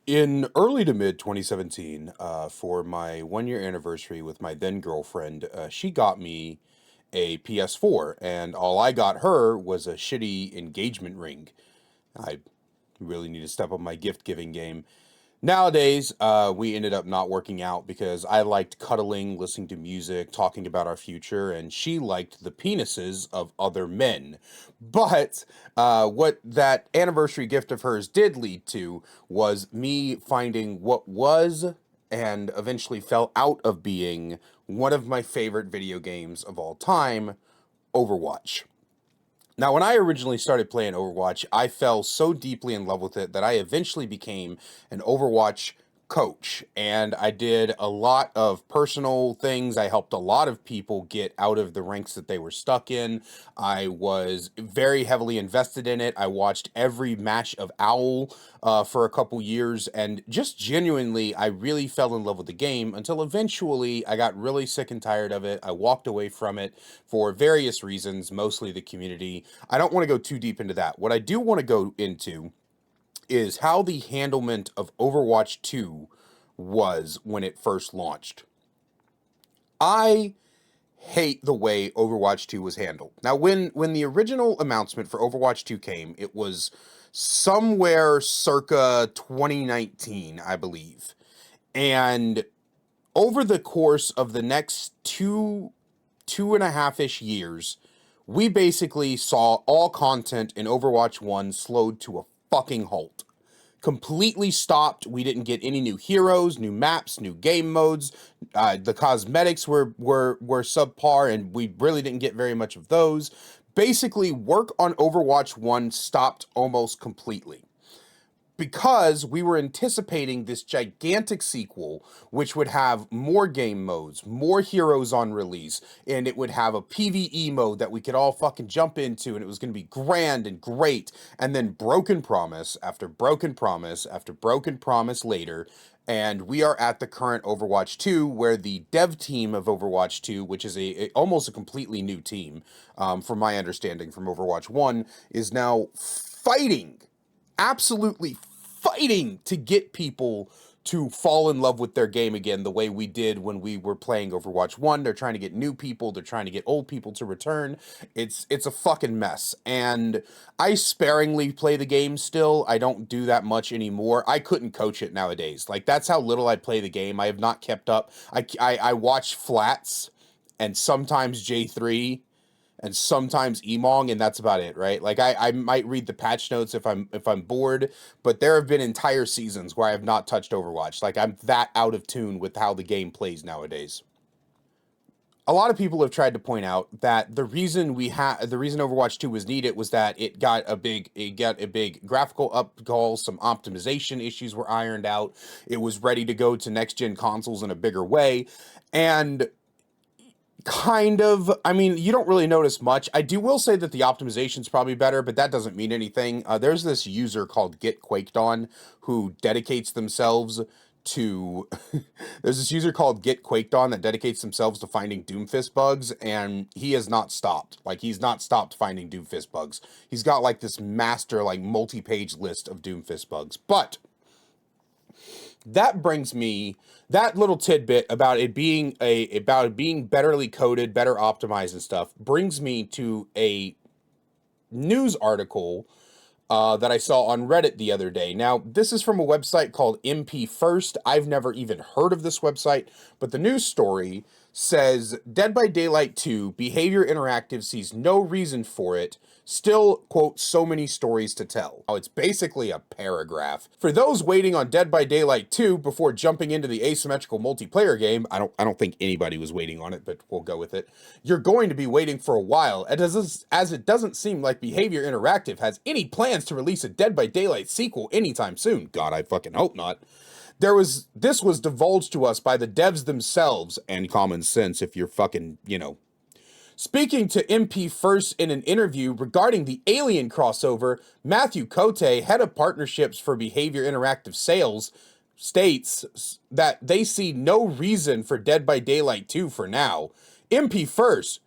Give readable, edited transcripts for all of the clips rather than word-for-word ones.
In early to mid 2017, for my 1 year anniversary with my then girlfriend, she got me a PS4, and all I got her was a shitty engagement ring. I really need to step up my gift giving game. Nowadays, we ended up not working out because I liked cuddling, listening to music, talking about our future, and she liked the penises of other men. But what that anniversary gift of hers did lead to was me finding what was and eventually fell out of being one of my favorite video games of all time, Overwatch. Now, when I originally started playing Overwatch, I fell so deeply in love with it that I eventually became an Overwatch coach. And I did a lot of personal things. I helped a lot of people get out of the ranks that they were stuck in. I was very heavily invested in it. I watched every match of Owl for a couple years, and just genuinely, I really fell in love with the game until eventually I got really sick and tired of it. I walked away from it for various reasons, mostly the community. I don't want to go too deep into that. What I do want to go into is how the handlement of Overwatch 2 was when it first launched. I hate the way Overwatch 2 was handled. Now, when the original announcement for Overwatch 2 came, it was somewhere circa 2019, I believe. And over the course of the next two and a half-ish years, we basically saw all content in Overwatch 1 slowed to a fucking halt. Completely stopped. We didn't get any new heroes, new maps, new game modes. The cosmetics were subpar, and we really didn't get very much of those. Basically, work on Overwatch 1 stopped almost completely because we were anticipating this gigantic sequel, which would have more game modes, more heroes on release, and it would have a PvE mode that we could all fucking jump into, and it was going to be grand and great. And then broken promise after broken promise after broken promise later, and we are at the current Overwatch 2, where the dev team of Overwatch 2, which is almost a completely new team, from my understanding from Overwatch 1, is now fighting, absolutely fighting to get people to fall in love with their game again the way we did when we were playing Overwatch 1. They're trying to get new people, they're trying to get old people to return. It's a fucking mess. And I sparingly play the game still. I don't do that much anymore. I couldn't coach it nowadays. Like, that's how little I play the game. I have not kept up. I watch flats and sometimes J3 and sometimes Emong, and that's about it, right? Like, I might read the patch notes if I'm bored, but there have been entire seasons where I have not touched Overwatch. Like, I'm that out of tune with how the game plays nowadays. A lot of people have tried to point out that the reason Overwatch 2 was needed was that it got a big graphical uphaul, some optimization issues were ironed out, it was ready to go to next gen consoles in a bigger way, and kind of. I mean, you don't really notice much. Will say that the optimization's probably better, but that doesn't mean anything. There's this user called Get Quaked On who dedicates themselves to there's this user called Get Quaked On that dedicates themselves to finding Doomfist bugs, and he has not stopped. Like, he's not stopped finding Doomfist bugs. He's got like this master, like, multi-page list of Doomfist bugs. But that brings me, that little tidbit about it being betterly coded, better optimized and stuff, brings me to a news article that I saw on Reddit the other day. Now, this is from a website called MP First. I've never even heard of this website, but the news story says Dead by Daylight 2 Behavior Interactive sees no reason for it. Still, quote, so many stories to tell. Oh, it's basically a paragraph. For those waiting on Dead by Daylight 2 before jumping into the asymmetrical multiplayer game, I don't think anybody was waiting on it, but we'll go with it. You're going to be waiting for a while, as it doesn't seem like Behavior Interactive has any plans to release a Dead by Daylight sequel anytime soon. God, I fucking hope not. This was divulged to us by the devs themselves, and common sense if you're fucking, Speaking to MP First in an interview regarding the Alien crossover, Matthew Cote, head of partnerships for Behavior Interactive Sales, states that they see no reason for Dead by Daylight 2 for now. MP First,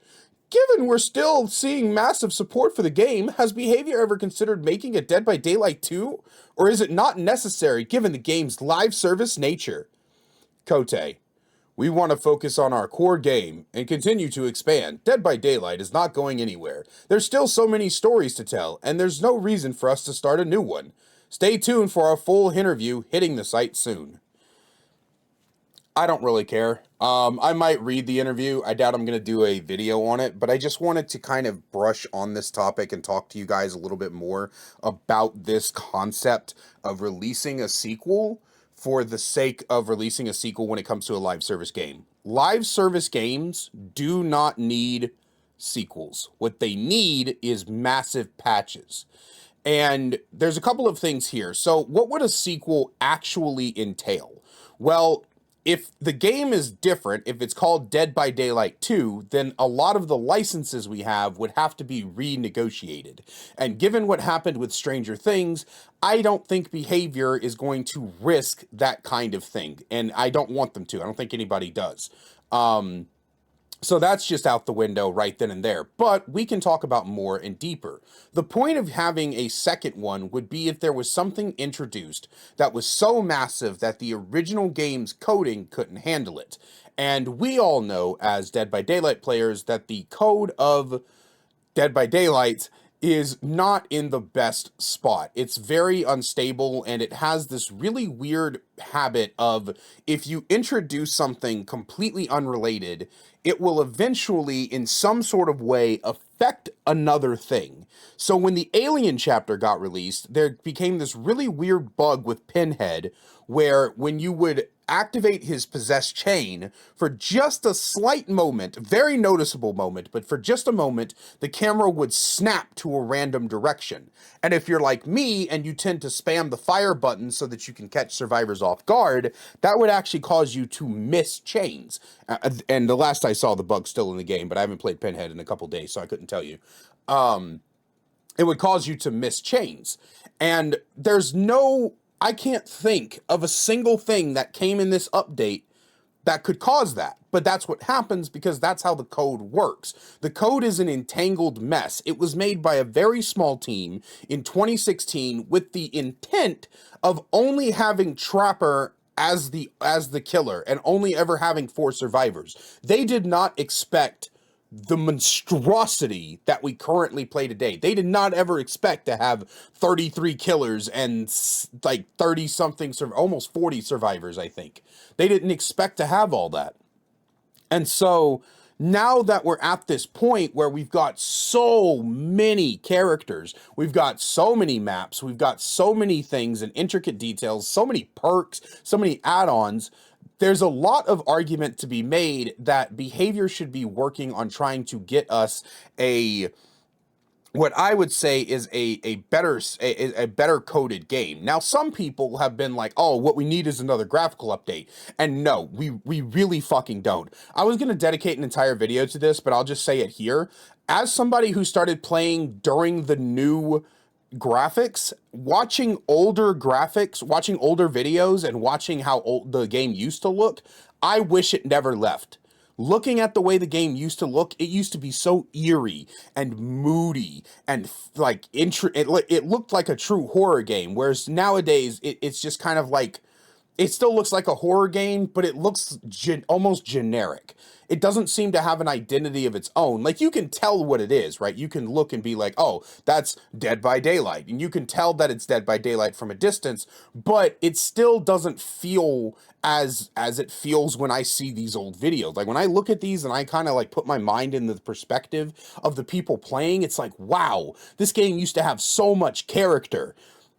given we're still seeing massive support for the game, has Behavior ever considered making a Dead by Daylight 2? Or is it not necessary given the game's live service nature? Kote, we want to focus on our core game and continue to expand. Dead by Daylight is not going anywhere. There's still so many stories to tell, and there's no reason for us to start a new one. Stay tuned for our full interview hitting the site soon. I don't really care. I might read the interview. I doubt I'm going to do a video on it, but I just wanted to kind of brush on this topic and talk to you guys a little bit more about this concept of releasing a sequel for the sake of releasing a sequel when it comes to a live service game. Live service games do not need sequels. What they need is massive patches. And there's a couple of things here. So what would a sequel actually entail? Well, if the game is different, if it's called Dead by Daylight 2, then a lot of the licenses we have would have to be renegotiated. And given what happened with Stranger Things, I don't think Behavior is going to risk that kind of thing. And I don't want them to. I don't think anybody does. So that's just out the window right then and there. But we can talk about more and deeper. The point of having a second one would be if there was something introduced that was so massive that the original game's coding couldn't handle it. And we all know as Dead by Daylight players that the code of Dead by Daylight is not in the best spot. It's very unstable, and it has this really weird habit of if you introduce something completely unrelated, it will eventually, in some sort of way, affect another thing. So when the Alien chapter got released, there became this really weird bug with Pinhead, where when you would activate his possessed chain, for just a slight moment, very noticeable moment, but for just a moment, the camera would snap to a random direction. And if you're like me and you tend to spam the fire button so that you can catch survivors off guard, that would actually cause you to miss chains. And the last I saw, the bug's still in the game, but I haven't played Pinhead in a couple days, so I couldn't tell you. It would cause you to miss chains. And I can't think of a single thing that came in this update that could cause that. But that's what happens because that's how the code works. The code is an entangled mess. It was made by a very small team in 2016 with the intent of only having Trapper as the killer and only ever having 4 survivors. They did not expect the monstrosity that we currently play today. They did not ever expect to have 33 killers and like 30 something, almost 40 survivors, I think. They didn't expect to have all that. And so now that we're at this point where we've got so many characters, we've got so many maps, we've got so many things and intricate details, so many perks, so many add-ons, there's a lot of argument to be made that Behavior should be working on trying to get us what I would say is a better coded game. Now, some people have been like, oh, what we need is another graphical update. And no, we really fucking don't. I was going to dedicate an entire video to this, but I'll just say it here. As somebody who started playing during the new graphics, watching older videos and watching how old the game used to look, I wish it never left. Looking at the way the game used to look, it used to be so eerie and moody and like it looked like a true horror game, whereas nowadays it's just kind of like, it still looks like a horror game, but it looks almost generic. It doesn't seem to have an identity of its own. Like, you can tell what it is, right? You can look and be like, oh, that's Dead by Daylight. And you can tell that it's Dead by Daylight from a distance, but it still doesn't feel as it feels when I see these old videos. Like, when I look at these and I kind of like put my mind in the perspective of the people playing, it's like, wow, this game used to have so much character,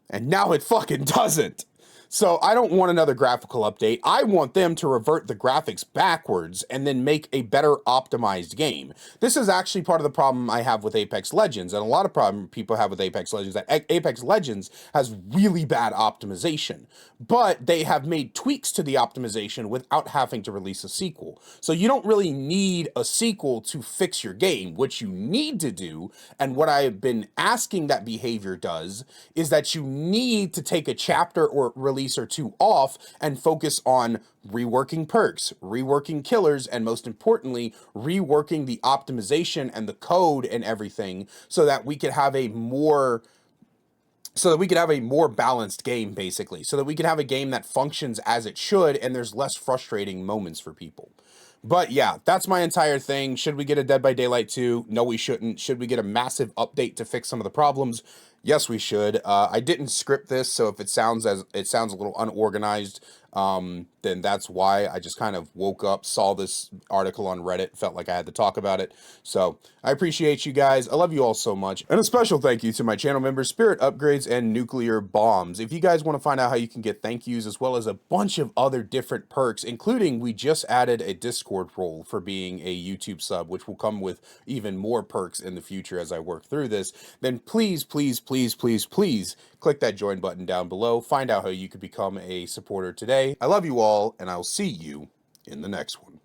and now it fucking doesn't. So I don't want another graphical update. I want them to revert the graphics backwards and then make a better optimized game. This is actually part of the problem I have with Apex Legends, and a lot of problem people have with Apex Legends, that Apex Legends has really bad optimization, but they have made tweaks to the optimization without having to release a sequel. So you don't really need a sequel to fix your game. What you need to do, and what I have been asking that Behavior does, is that you need to take a chapter or release or 2 off and focus on reworking perks, reworking killers, and most importantly, reworking the optimization and the code and everything so that we could have a more so that we could have a more balanced game, basically, so that we can have a game that functions as it should and there's less frustrating moments for people. But yeah, that's my entire thing. Should we get a Dead by Daylight 2? No, we shouldn't. Should we get a massive update to fix some of the problems? Yes, we should. I didn't script this, so if it sounds a little unorganized, then that's why. I just kind of woke up, saw this article on Reddit, felt like I had to talk about it. So I appreciate you guys. I love you all so much. And a special thank you to my channel members, Spirit Upgrades and Nuclear Bombs. If you guys want to find out how you can get thank yous as well as a bunch of other different perks, including we just added a Discord role for being a YouTube sub, which will come with even more perks in the future as I work through this, then please, please, please, please, please click that join button down below. Find out how you could become a supporter today. I love you all, and I'll see you in the next one.